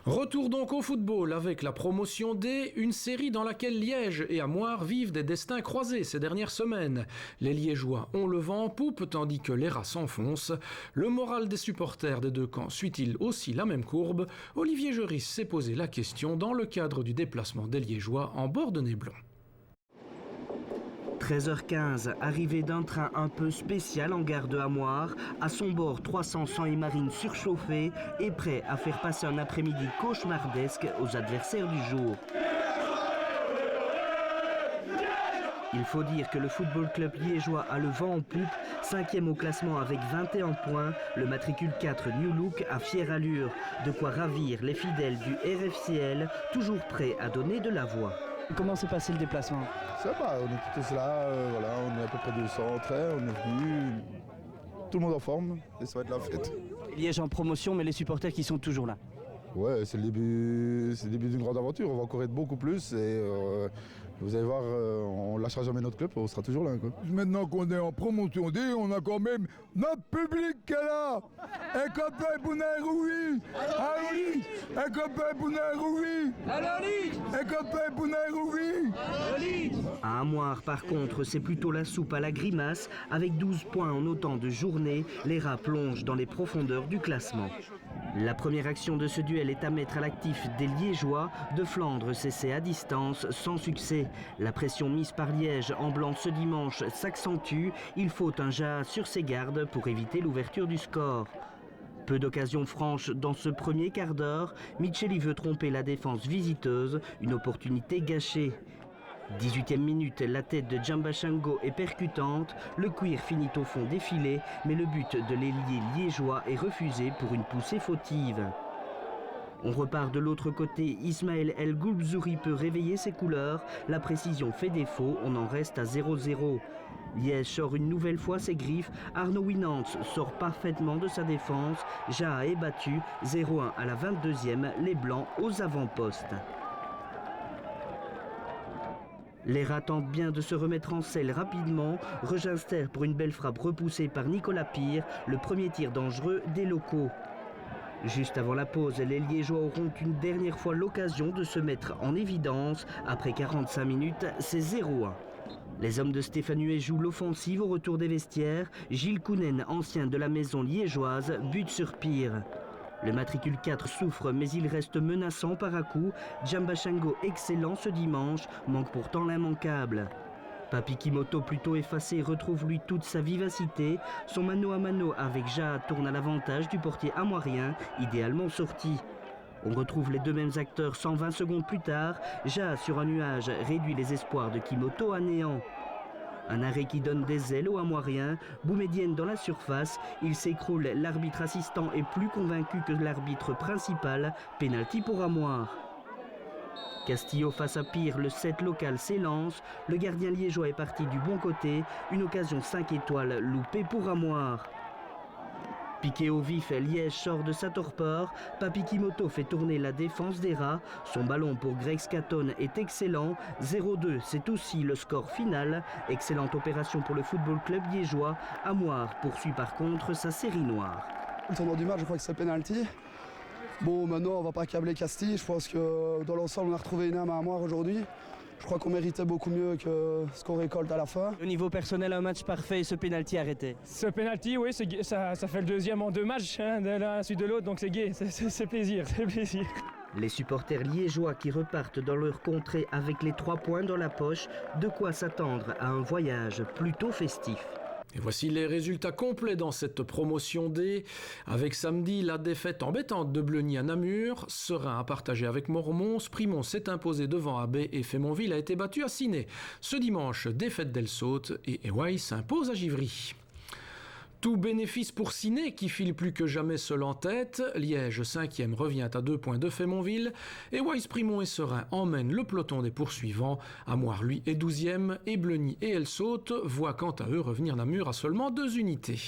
Retour donc au football avec la promotion D, une série dans laquelle Liège et Amoir vivent des destins croisés ces dernières semaines. Les Liégeois ont le vent en poupe tandis que les rats s'enfoncent. Le moral des supporters des deux camps suit-il aussi la même courbe? Olivier Juris s'est posé la question dans le cadre du déplacement des Liégeois en bord de Néblon. 13h15, arrivée d'un train un peu spécial en gare de Amoir. À son bord, 300 sang et marines surchauffés et prêts à faire passer un après-midi cauchemardesque aux adversaires du jour. Il faut dire que le football club liégeois a le vent en poupe, 5e au classement avec 21 points. Le matricule 4 New Look a fière allure, de quoi ravir les fidèles du RFCL, toujours prêts à donner de la voix. Comment s'est passé le déplacement? Ça va, on est tous là, voilà, on est à peu près 200 traits, on est venu, tout le monde en forme et ça va être la fête. Liège en promotion, mais les supporters qui sont toujours là. Ouais, c'est le début d'une grande aventure, on va encore être beaucoup plus et vous allez voir, on ne lâchera jamais notre club, on sera toujours là, quoi. Maintenant qu'on est en promotion D, on a quand même notre public qui est là. Un copain pour Nairobi. Allez, un copain pour Nairobi. Un copain pour Nairobi. À Amoir, par contre, c'est plutôt la soupe à la grimace. Avec 12 points en autant de journées, les rats plongent dans les profondeurs du classement. La première action de ce duel est à mettre à l'actif des Liégeois. De Flandre s'essaie à distance, sans succès. La pression mise par Liège en blanc ce dimanche s'accentue. Il faut un Jaha sur ses gardes pour éviter l'ouverture du score. Peu d'occasions franches dans ce premier quart d'heure. Micheli veut tromper la défense visiteuse, une opportunité gâchée. 18e minute, la tête de Djambachango est percutante, le cuir finit au fond des filets, mais le but de l'ailier liégeois est refusé pour une poussée fautive. On repart de l'autre côté, Ismaël El Goulbzouri peut réveiller ses couleurs, la précision fait défaut, on en reste à 0-0. Liège sort une nouvelle fois ses griffes, Arnaud Winans sort parfaitement de sa défense, Jaha est battu, 0-1 à la 22e, les Blancs aux avant-postes. Les rats tentent bien de se remettre en selle rapidement. Reginster pour une belle frappe repoussée par Nicolas Pire, le premier tir dangereux des locaux. Juste avant la pause, les Liégeois auront une dernière fois l'occasion de se mettre en évidence. Après 45 minutes, c'est 0-1. Les hommes de Stéphane Huet jouent l'offensive au retour des vestiaires. Gilles Kounen, ancien de la maison liégeoise, bute sur Pire. Le matricule 4 souffre, mais il reste menaçant par à coup. Djambachango, excellent ce dimanche, manque pourtant l'immanquable. Papi Kimoto, plutôt effacé, retrouve lui toute sa vivacité. Son mano à mano avec Jaha tourne à l'avantage du portier amoirien, idéalement sorti. On retrouve les deux mêmes acteurs 120 secondes plus tard. Jaha, sur un nuage, réduit les espoirs de Kimoto à néant. Un arrêt qui donne des ailes aux Amoiriens. Boumedienne dans la surface, il s'écroule. L'arbitre assistant est plus convaincu que l'arbitre principal. Pénalty pour Amoir. Castillo face à Pire, le 7 local s'élance. Le gardien liégeois est parti du bon côté. Une occasion 5 étoiles loupée pour Amoir. Piqué au vif, Liège sort de sa torpeur. Papi Kimoto fait tourner la défense des rats. Son ballon pour Greg Scatton est excellent. 0-2, c'est aussi le score final. Excellente opération pour le football club liégeois. Amoir poursuit par contre sa série noire. Le tournoi du match, je crois que c'est penalty. Bon, maintenant, on va pas câbler Castille. Je pense que dans l'ensemble, on a retrouvé une âme à Amoir aujourd'hui. Je crois qu'on méritait beaucoup mieux que ce qu'on récolte à la fin. Au niveau personnel, un match parfait et ce pénalty arrêté. Ce pénalty, oui, ça fait le deuxième en 2 matchs, hein, de l'un suite de l'autre, donc c'est gai, c'est plaisir, c'est plaisir. Les supporters liégeois qui repartent dans leur contrée avec les 3 points dans la poche, de quoi s'attendre à un voyage plutôt festif. Et voici les résultats complets dans cette promotion D. Avec samedi, la défaite embêtante de Bleuny à Namur. Serein a partagé avec Mormons. Primont s'est imposé devant Abbé et Fémonville a été battu à Ciné. Ce dimanche, défaite d'Elsaut et Ewaï s'impose à Givry. Tout bénéfice pour Ciné qui file plus que jamais seul en tête. Liège 5e revient à 2 points de Fémonville. Et Weiss, Primont et Serein emmènent le peloton des poursuivants. Amoir lui est 12e et Bleuny et Elsaut voient quant à eux revenir Namur à seulement 2 unités.